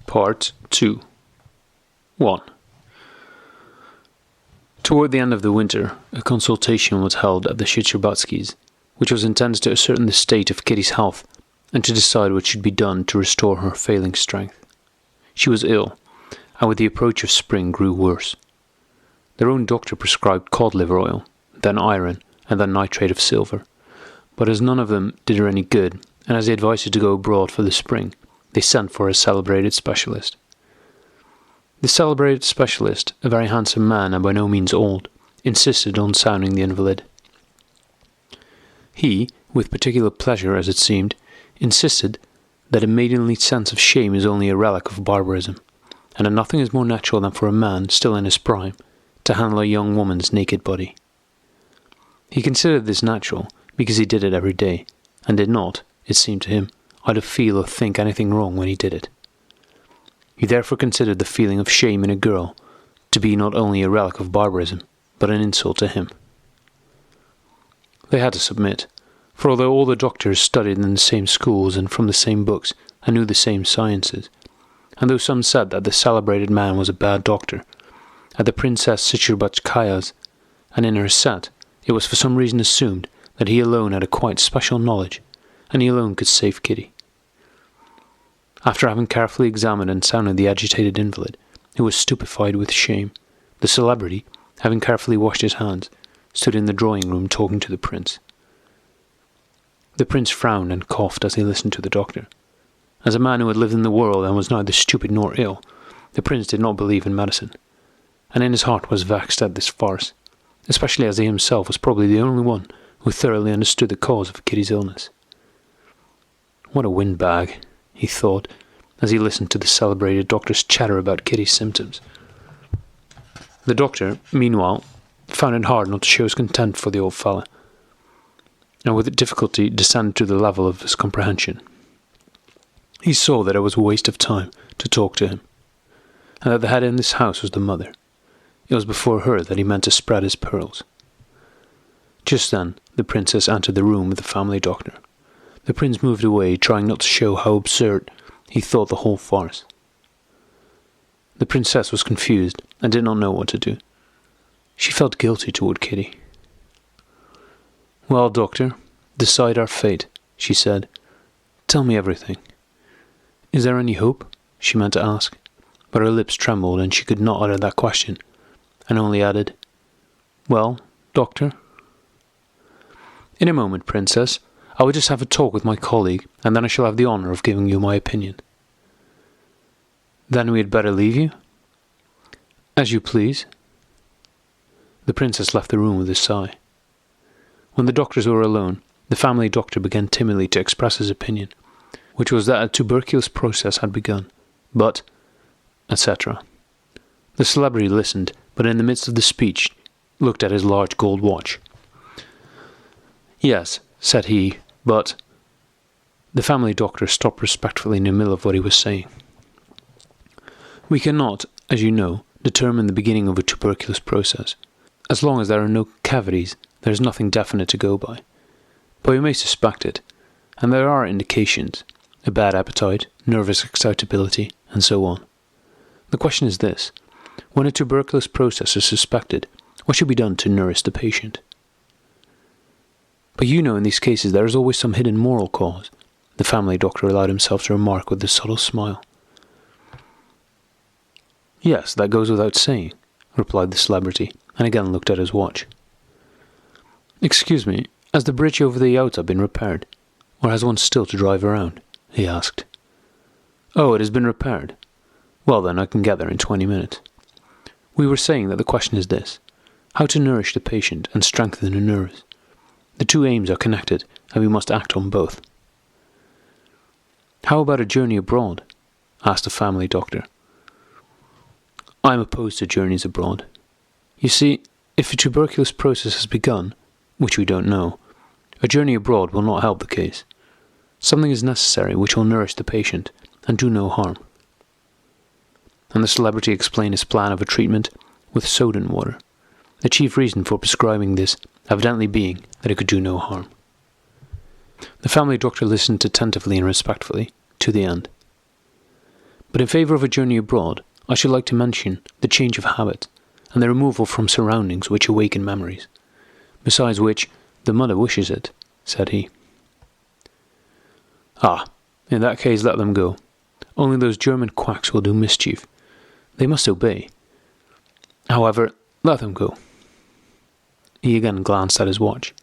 Part 2. 1. Toward the end of the winter, a consultation was held at the Shcherbatskys', which was intended to ascertain the state of Kitty's health and to decide what should be done to restore her failing strength. She was ill, and with the approach of spring grew worse. Their own doctor prescribed cod liver oil, then iron, and then nitrate of silver, but as none of them did her any good, and as they advised her to go abroad for the spring, they sent for a celebrated specialist. The celebrated specialist, a very handsome man and by no means old, insisted on sounding the invalid. He, with particular pleasure as it seemed, insisted that a maidenly sense of shame is only a relic of barbarism, and that nothing is more natural than for a man, still in his prime, to handle a young woman's naked body. He considered this natural because he did it every day, and did not, it seemed to him, either feel or think anything wrong when he did it. He therefore considered the feeling of shame in a girl to be not only a relic of barbarism, but an insult to him. They had to submit, for although all the doctors studied in the same schools and from the same books and knew the same sciences, and though some said that the celebrated man was a bad doctor, at the Princess Shcherbatskaya's and in her set, it was for some reason assumed that he alone had a quite special knowledge, and he alone could save Kitty. After having carefully examined and sounded the agitated invalid, who was stupefied with shame, the celebrity, having carefully washed his hands, stood in the drawing-room talking to the prince. The prince frowned and coughed as he listened to the doctor. As a man who had lived in the world and was neither stupid nor ill, the prince did not believe in medicine, and in his heart was vexed at this farce, especially as he himself was probably the only one who thoroughly understood the cause of Kitty's illness. What a windbag, he thought, as he listened to the celebrated doctor's chatter about Kitty's symptoms. The doctor, meanwhile, found it hard not to show his contempt for the old fellow, and with difficulty descended to the level of his comprehension. He saw that it was a waste of time to talk to him, and that the head in this house was the mother. It was before her that he meant to spread his pearls. Just then, the princess entered the room with the family doctor. The prince moved away, trying not to show how absurd he thought the whole farce. The princess was confused and did not know what to do. She felt guilty toward Kitty. "Well, doctor, decide our fate," she said. "Tell me everything." "Is there any hope?" she meant to ask, but her lips trembled and she could not utter that question, and only added, "Well, doctor?" "In a moment, princess. I will just have a talk with my colleague, and then I shall have the honour of giving you my opinion." "Then we had better leave you?" "As you please." The princess left the room with a sigh. When the doctors were alone, the family doctor began timidly to express his opinion, which was that a tuberculous process had begun, but, etc. The celebrity listened, but in the midst of the speech looked at his large gold watch. "Yes," said he, "but—" The family doctor stopped respectfully in the middle of what he was saying. "We cannot, as you know, determine the beginning of a tuberculous process. As long as there are no cavities, there is nothing definite to go by. But we may suspect it, and there are indications, a bad appetite, nervous excitability, and so on. The question is this: when a tuberculous process is suspected, what should be done to nourish the patient?" "But you know in these cases there is always some hidden moral cause," the family doctor allowed himself to remark with a subtle smile. "Yes, that goes without saying," replied the celebrity, and again looked at his watch. "Excuse me, has the bridge over the Yauta been repaired, or has one still to drive around?" he asked. "Oh, it has been repaired. Well then, I can get there in 20 minutes. We were saying that the question is this: how to nourish the patient and strengthen the nerves. The two aims are connected, and we must act on both." "How about a journey abroad?" asked the family doctor. "I am opposed to journeys abroad. You see, if a tuberculous process has begun, which we don't know, a journey abroad will not help the case. Something is necessary which will nourish the patient and do no harm." And the celebrity explained his plan of a treatment with soda and water, the chief reason for prescribing this evidently being that it could do no harm. The family doctor listened attentively and respectfully to the end. But in favour of a journey abroad, I should like to mention the change of habit, and the removal from surroundings which awaken memories. Besides which, the mother wishes it, said he. Ah, in that case let them go. Only those German quacks will do mischief. They must obey. However, let them go. He again glanced at his watch.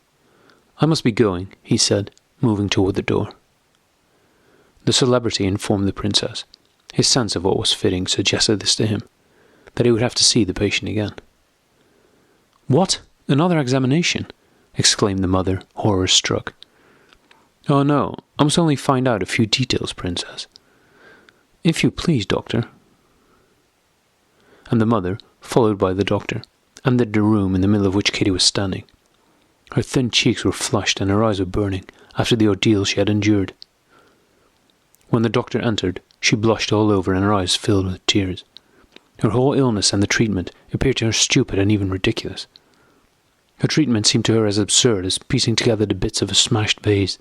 I must be going, he said, moving toward the door. The celebrity informed the princess. His sense of what was fitting suggested this to him, that he would have to see the patient again. What? Another examination? Exclaimed the mother, horror-struck. Oh no, I must only find out a few details, princess. If you please, doctor. And the mother, followed by the doctor, entered the room in the middle of which Kitty was standing. Her thin cheeks were flushed and her eyes were burning after the ordeal she had endured. When the doctor entered, she blushed all over and her eyes filled with tears. Her whole illness and the treatment appeared to her stupid and even ridiculous. Her treatment seemed to her as absurd as piecing together the bits of a smashed vase.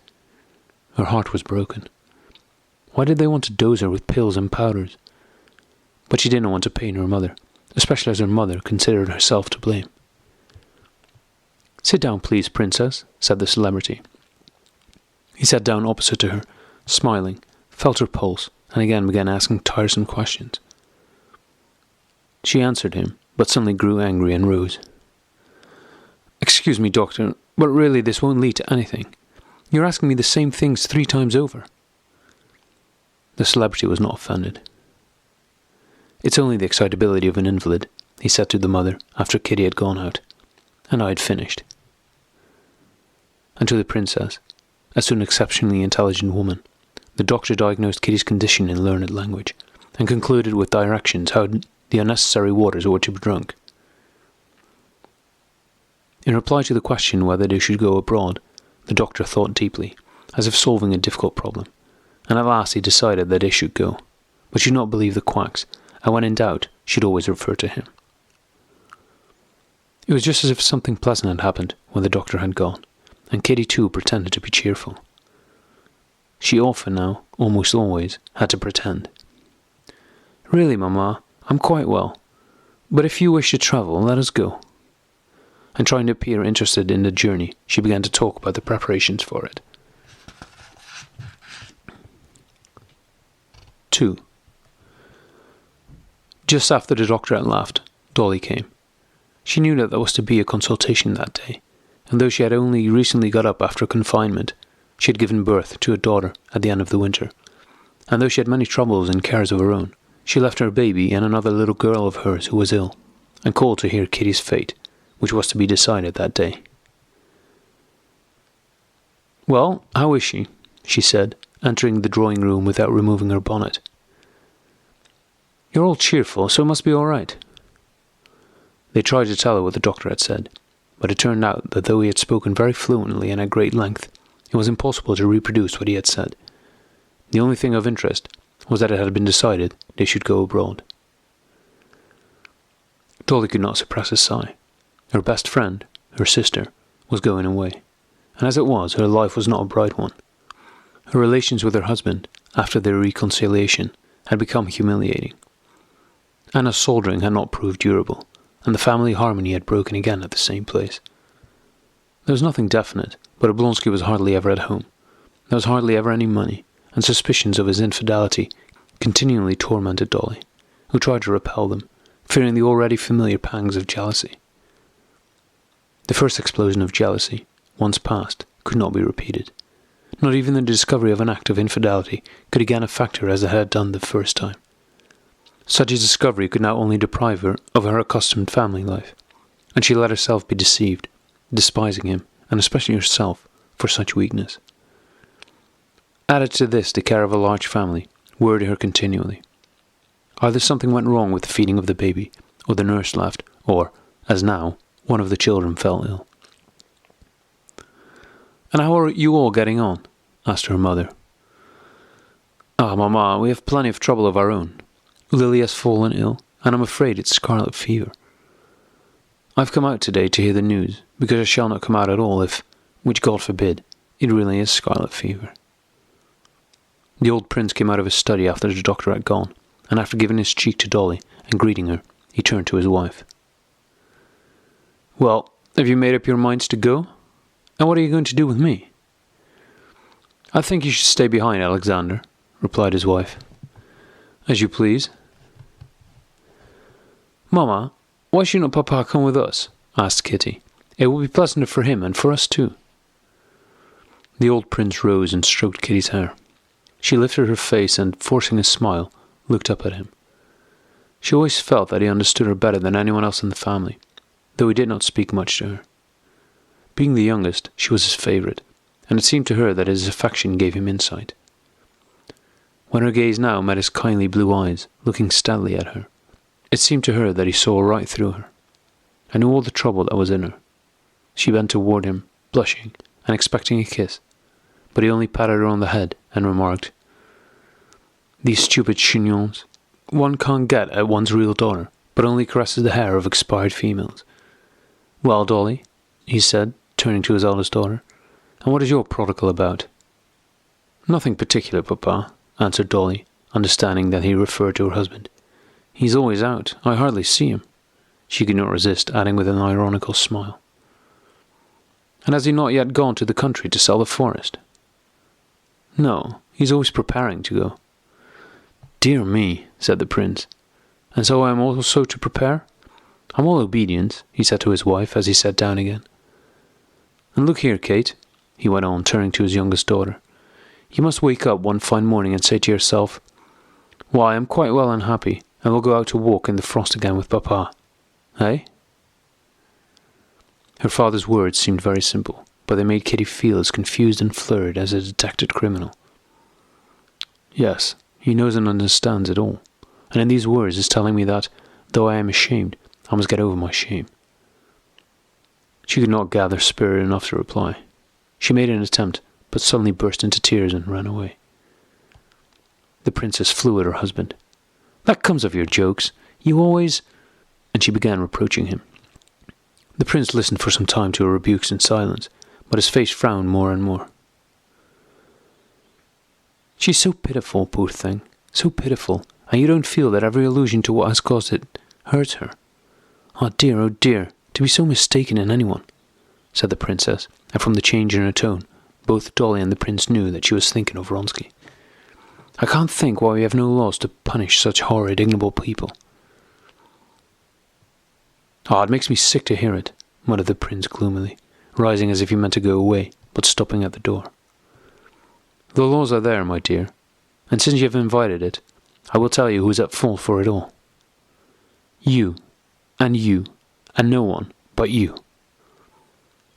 Her heart was broken. Why did they want to dose her with pills and powders? But she didn't want to pain her mother, especially as her mother considered herself to blame. Sit down, please, princess, said the celebrity. He sat down opposite to her, smiling, felt her pulse, and again began asking tiresome questions. She answered him, but suddenly grew angry and rose. Excuse me, doctor, but really this won't lead to anything. You're asking me the same things 3 times over. The celebrity was not offended. It's only the excitability of an invalid, he said to the mother after Kitty had gone out, and I had finished. And to the princess, as to an exceptionally intelligent woman, the doctor diagnosed Kitty's condition in learned language, and concluded with directions how the unnecessary waters were to be drunk. In reply to the question whether they should go abroad, the doctor thought deeply, as if solving a difficult problem, and at last he decided that they should go, but should not believe the quacks, and when in doubt, should always refer to him. It was just as if something pleasant had happened when the doctor had gone, and Kitty too pretended to be cheerful. She often now, almost always, had to pretend. Really, Mamma, I'm quite well, but if you wish to travel, let us go. And trying to appear interested in the journey, she began to talk about the preparations for it. 2. Just after the doctor had left, Dolly came. She knew that there was to be a consultation that day, and though she had only recently got up after confinement, she had given birth to a daughter at the end of the winter, and though she had many troubles and cares of her own, she left her baby and another little girl of hers who was ill, and called to hear Kitty's fate, which was to be decided that day. Well, how is she? She said, entering the drawing room without removing her bonnet. You're all cheerful, so it must be all right. They tried to tell her what the doctor had said, but it turned out that though he had spoken very fluently and at great length, it was impossible to reproduce what he had said. The only thing of interest was that it had been decided they should go abroad. Dolly could not suppress a sigh. Her best friend, her sister, was going away, and as it was, her life was not a bright one. Her relations with her husband, after their reconciliation, had become humiliating. Anna's soldering had not proved durable, and the family harmony had broken again at the same place. There was nothing definite, but Oblonsky was hardly ever at home. There was hardly ever any money, and suspicions of his infidelity continually tormented Dolly, who tried to repel them, fearing the already familiar pangs of jealousy. The first explosion of jealousy, once past, could not be repeated. Not even the discovery of an act of infidelity could again affect her as it had done the first time. Such a discovery could now only deprive her of her accustomed family life, and she let herself be deceived, despising him, and especially herself, for such weakness. Added to this the care of a large family, worried her continually. Either something went wrong with the feeding of the baby, or the nurse left, or, as now, one of the children fell ill. And how are you all getting on? Asked her mother. Ah, Mamma, we have plenty of trouble of our own. Lily has fallen ill, and I'm afraid it's scarlet fever. I've come out today to hear the news, because I shall not come out at all if, which God forbid, it really is scarlet fever. The old prince came out of his study after the doctor had gone, and after giving his cheek to Dolly and greeting her, he turned to his wife. "Well, have you made up your minds to go? And what are you going to do with me?" "I think you should stay behind, Alexander," replied his wife. "As you please." "Mamma, why should not Papa come with us?" asked Kitty. "It will be pleasanter for him and for us too." The old prince rose and stroked Kitty's hair. She lifted her face and, forcing a smile, looked up at him. She always felt that he understood her better than anyone else in the family, though he did not speak much to her. Being the youngest, she was his favourite, and it seemed to her that his affection gave him insight. When her gaze now met his kindly blue eyes, looking steadily at her, it seemed to her that he saw right through her, and knew all the trouble that was in her. She bent toward him, blushing, and expecting a kiss, but he only patted her on the head and remarked, "These stupid chignons. One can't get at one's real daughter, but only caresses the hair of expired females." "Well, Dolly," he said, turning to his eldest daughter, "and what is your prodigal about?" "Nothing particular, Papa," answered Dolly, understanding that he referred to her husband. "He's always out. I hardly see him." She could not resist adding with an ironical smile, "And has he not yet gone to the country to sell the forest?" "No, he's always preparing to go." "Dear me," said the prince, "and so I am also to prepare? I'm all obedience," he said to his wife as he sat down again. "And look here, Kate," he went on, turning to his youngest daughter, "you must wake up one fine morning and say to yourself, 'Why, I'm quite well and happy, and we'll go out to walk in the frost again with Papa.' Eh?" Her father's words seemed very simple, but they made Kitty feel as confused and flurried as a detected criminal. "Yes, he knows and understands it all, and in these words is telling me that, though I am ashamed, I must get over my shame." She could not gather spirit enough to reply. She made an attempt, but suddenly burst into tears and ran away. The princess flew at her husband. "That comes of your jokes. You always—" and she began reproaching him. The prince listened for some time to her rebukes in silence, but his face frowned more and more. "She's so pitiful, poor thing, so pitiful, and you don't feel that every allusion to what has caused it hurts her. Oh dear, to be so mistaken in anyone," said the princess, and from the change in her tone, both Dolly and the prince knew that she was thinking of Vronsky. "I can't think why we have no laws to punish such horrid, ignoble people." "Ah, it makes me sick to hear it," muttered the prince gloomily, rising as if he meant to go away, but stopping at the door. "The laws are there, my dear, and since you have invited it, I will tell you who is at fault for it all. You, and no one but you.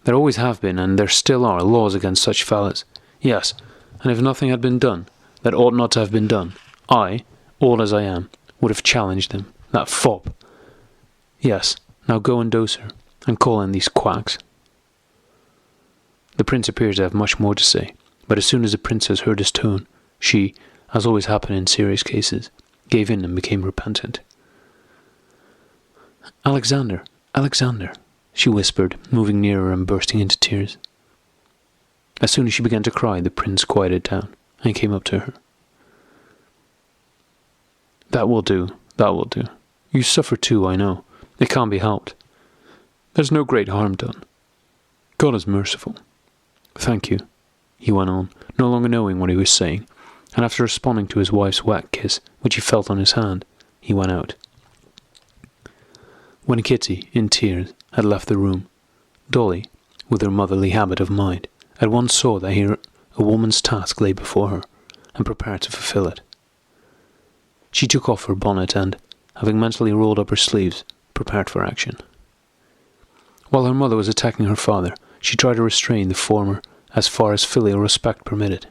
There always have been, and there still are, laws against such fellows. Yes, and if nothing had been done that ought not to have been done, I, old as I am, would have challenged them, that fop. Yes, now go and dose her, and call in these quacks." The prince appeared to have much more to say, but as soon as the princess heard his tone, she, as always happened in serious cases, gave in and became repentant. Alexander, she whispered, moving nearer and bursting into tears. As soon as she began to cry, the prince quieted down and came up to her. That will do. You suffer too, I know. It can't be helped. There's no great harm done. God is merciful. Thank you," he went on, no longer knowing what he was saying, and after responding to his wife's wet kiss, which he felt on his hand, he went out. When Kitty, in tears, had left the room, Dolly, with her motherly habit of mind, at once saw that here a woman's task lay before her, and prepared to fulfill it. She took off her bonnet and, having mentally rolled up her sleeves, prepared for action. While her mother was attacking her father, she tried to restrain the former as far as filial respect permitted.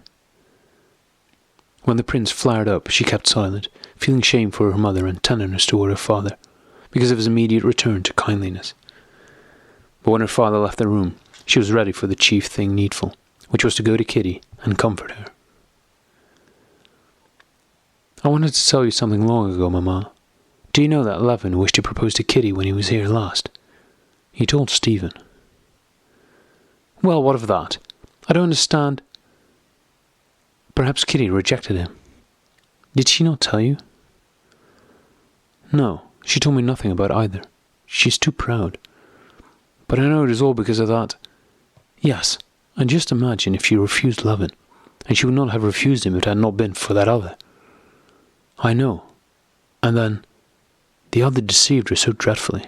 When the prince flared up, she kept silent, feeling shame for her mother and tenderness toward her father, because of his immediate return to kindliness. But when her father left the room, she was ready for the chief thing needful, which was to go to Kitty and comfort her. "I wanted to tell you something long ago, Mamma. Do you know that Levin wished to propose to Kitty when he was here last? He told Stephen." "Well, what of that? I don't understand." "Perhaps Kitty rejected him. Did she not tell you?" No, she told me nothing about either. She's too proud. But I know it is all because of that. Yes, and just imagine if she refused Levin, and she would not have refused him if it had not been for that other. I know. And then, the other deceived her so dreadfully.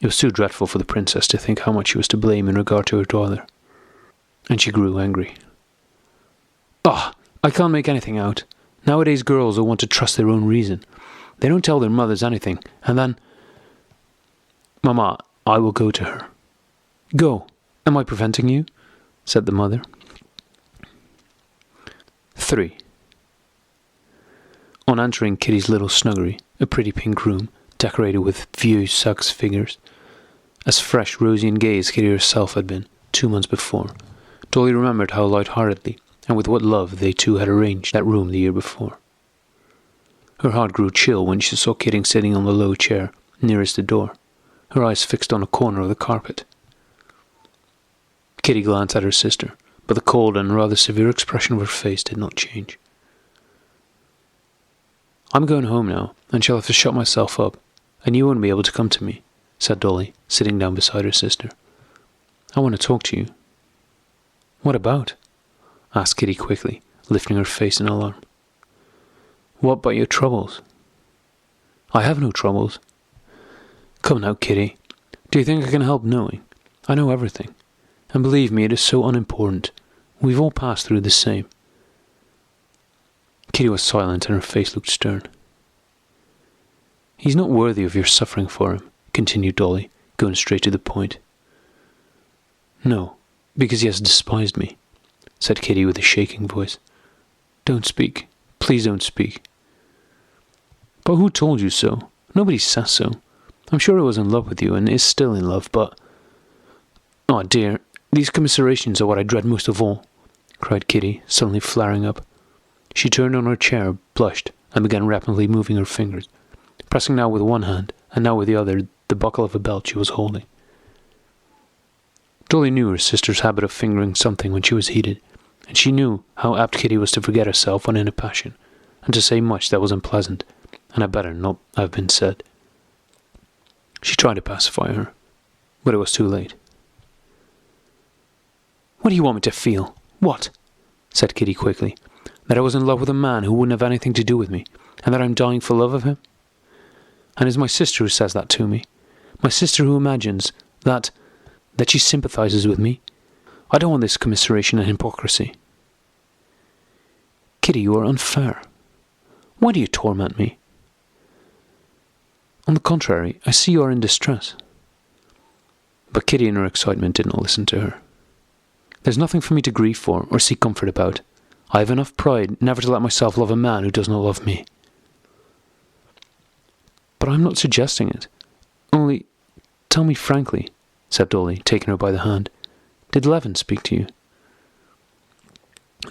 It was too dreadful for the princess to think how much she was to blame in regard to her daughter, and she grew angry. Ah, I can't make anything out. Nowadays girls all want to trust their own reason. They don't tell their mothers anything, and then... Mamma, I will go to her. Go. Am I preventing you? Said the mother. 3. On entering Kitty's little snuggery, a pretty pink room, decorated with vieux Saxe figures, as fresh, rosy and gay as Kitty herself had been 2 months before, Dolly remembered how light-heartedly and with what love they two had arranged that room the year before. Her heart grew chill when she saw Kitty sitting on the low chair nearest the door, her eyes fixed on a corner of the carpet. Kitty glanced at her sister, but the cold and rather severe expression of her face did not change. I'm going home now, and shall have to shut myself up, and you won't be able to come to me, said Dolly, sitting down beside her sister. I want to talk to you. What about? Asked Kitty quickly, lifting her face in alarm. What but your troubles? I have no troubles. Come now, Kitty. Do you think I can help knowing? I know everything. And believe me, it is so unimportant. We've all passed through the same. Kitty was silent and her face looked stern. He's not worthy of your suffering for him, continued Dolly, going straight to the point. No, because he has despised me, said Kitty with a shaking voice. Don't speak. Please don't speak. But who told you so? Nobody says so. I'm sure he was in love with you and is still in love, but... Oh dear, these commiserations are what I dread most of all, cried Kitty, suddenly flaring up. She turned on her chair, blushed, and began rapidly moving her fingers, pressing now with one hand, and now with the other, the buckle of a belt she was holding. Dolly knew her sister's habit of fingering something when she was heated, and she knew how apt Kitty was to forget herself when in a passion, and to say much that was unpleasant, and had better not have been said. She tried to pacify her, but it was too late. What do you want me to feel? What? Said Kitty quickly. That I was in love with a man who wouldn't have anything to do with me, and that I'm dying for love of him? And it's my sister who says that to me. My sister who imagines that she sympathizes with me. I don't want this commiseration and hypocrisy. Kitty, you are unfair. Why do you torment me? On the contrary, I see you are in distress. But Kitty in her excitement did not listen to her. There's nothing for me to grieve for or seek comfort about. I have enough pride never to let myself love a man who does not love me. But I'm not suggesting it. Only, tell me frankly, said Dolly, taking her by the hand. Did Levin speak to you?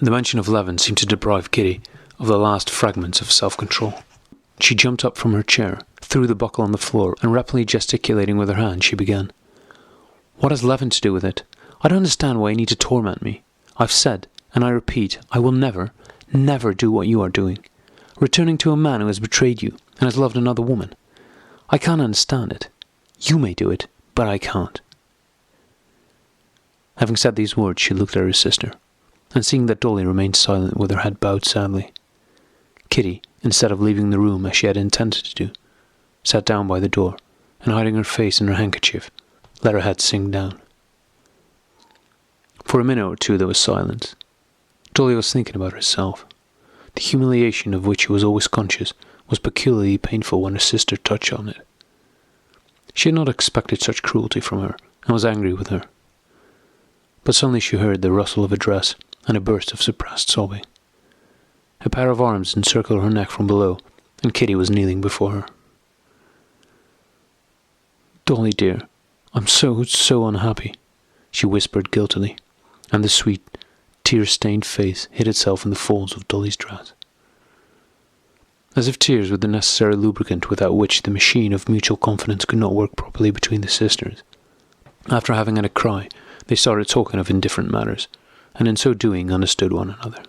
The mention of Levin seemed to deprive Kitty of the last fragments of self-control. She jumped up from her chair, threw the buckle on the floor, and rapidly gesticulating with her hand, she began. What has Levin to do with it? I don't understand why you need to torment me. I've said, and I repeat, I will never, never do what you are doing. Returning to a man who has betrayed you and has loved another woman. I can't understand it. You may do it, but I can't. Having said these words, she looked at her sister, and seeing that Dolly remained silent with her head bowed sadly, Kitty, instead of leaving the room as she had intended to do, sat down by the door, and hiding her face in her handkerchief, let her head sink down. For a minute or two there was silence. Dolly was thinking about herself. The humiliation of which she was always conscious was peculiarly painful when her sister touched on it. She had not expected such cruelty from her, and was angry with her. But suddenly she heard the rustle of a dress, and a burst of suppressed sobbing. A pair of arms encircled her neck from below, and Kitty was kneeling before her. Dolly dear, I'm so unhappy, she whispered guiltily, and the sweet, tear-stained face hid itself in the folds of Dolly's dress. As if tears were the necessary lubricant without which the machine of mutual confidence could not work properly between the sisters. After having had a cry, they started talking of indifferent matters, and in so doing understood one another.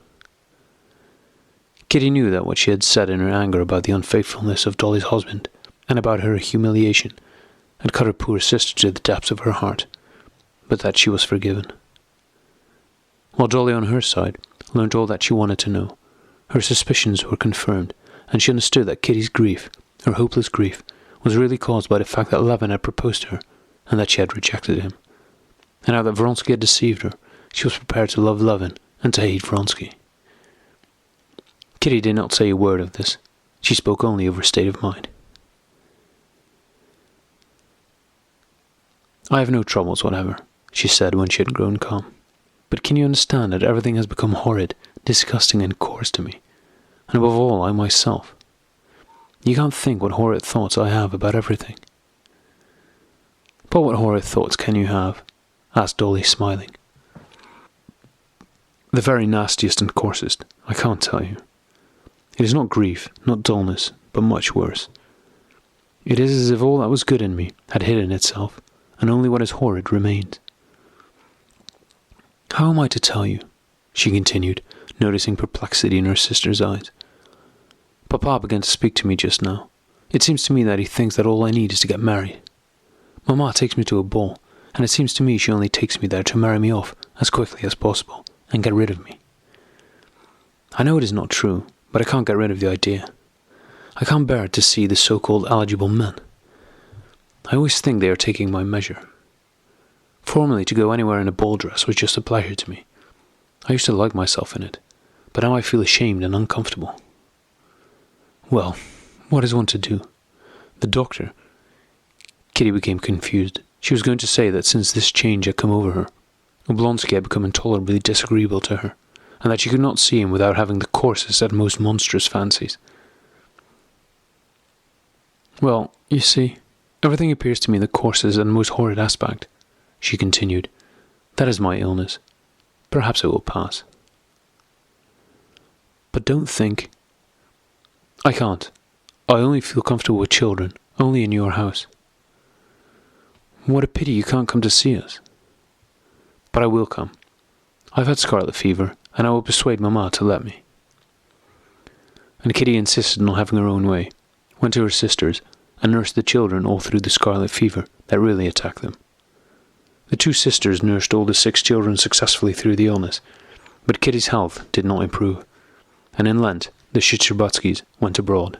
Kitty knew that what she had said in her anger about the unfaithfulness of Dolly's husband, and about her humiliation, had cut her poor sister to the depths of her heart, but that she was forgiven. While Dolly on her side learned all that she wanted to know, her suspicions were confirmed, and she understood that Kitty's grief, her hopeless grief, was really caused by the fact that Levin had proposed to her, and that she had rejected him. And now that Vronsky had deceived her, she was prepared to love Levin and to hate Vronsky. Kitty did not say a word of this. She spoke only of her state of mind. "I have no troubles whatever," she said when she had grown calm. "But can you understand that everything has become horrid, disgusting and coarse to me? And above all, I myself. You can't think what horrid thoughts I have about everything." "But what horrid thoughts can you have?" asked Dolly, smiling. "The very nastiest and coarsest. I can't tell you. It is not grief, not dullness, but much worse. It is as if all that was good in me had hidden itself, and only what is horrid remained. How am I to tell you?" she continued, noticing perplexity in her sister's eyes. "Papa began to speak to me just now. It seems to me that he thinks that all I need is to get married. Mamma takes me to a ball, and it seems to me she only takes me there to marry me off as quickly as possible and get rid of me. I know it is not true, but I can't get rid of the idea. I can't bear to see the so-called eligible men. I always think they are taking my measure. Formerly, to go anywhere in a ball dress was just a pleasure to me. I used to like myself in it, but now I feel ashamed and uncomfortable. Well, what is one to do? The doctor—" Kitty became confused. She was going to say that since this change had come over her, Oblonsky had become intolerably disagreeable to her, and that she could not see him without having the coarsest and most monstrous fancies. "Well, you see, everything appears to me the coarsest and most horrid aspect," she continued. "That is my illness. Perhaps it will pass. But don't think—" "I can't. I only feel comfortable with children, only in your house." "What a pity you can't come to see us." "But I will come. I've had scarlet fever, and I will persuade Mamma to let me." And Kitty insisted on having her own way, went to her sisters, and nursed the children all through the scarlet fever that really attacked them. The two sisters nursed all the 6 children successfully through the illness, but Kitty's health did not improve, and in Lent the Shcherbutskys went abroad.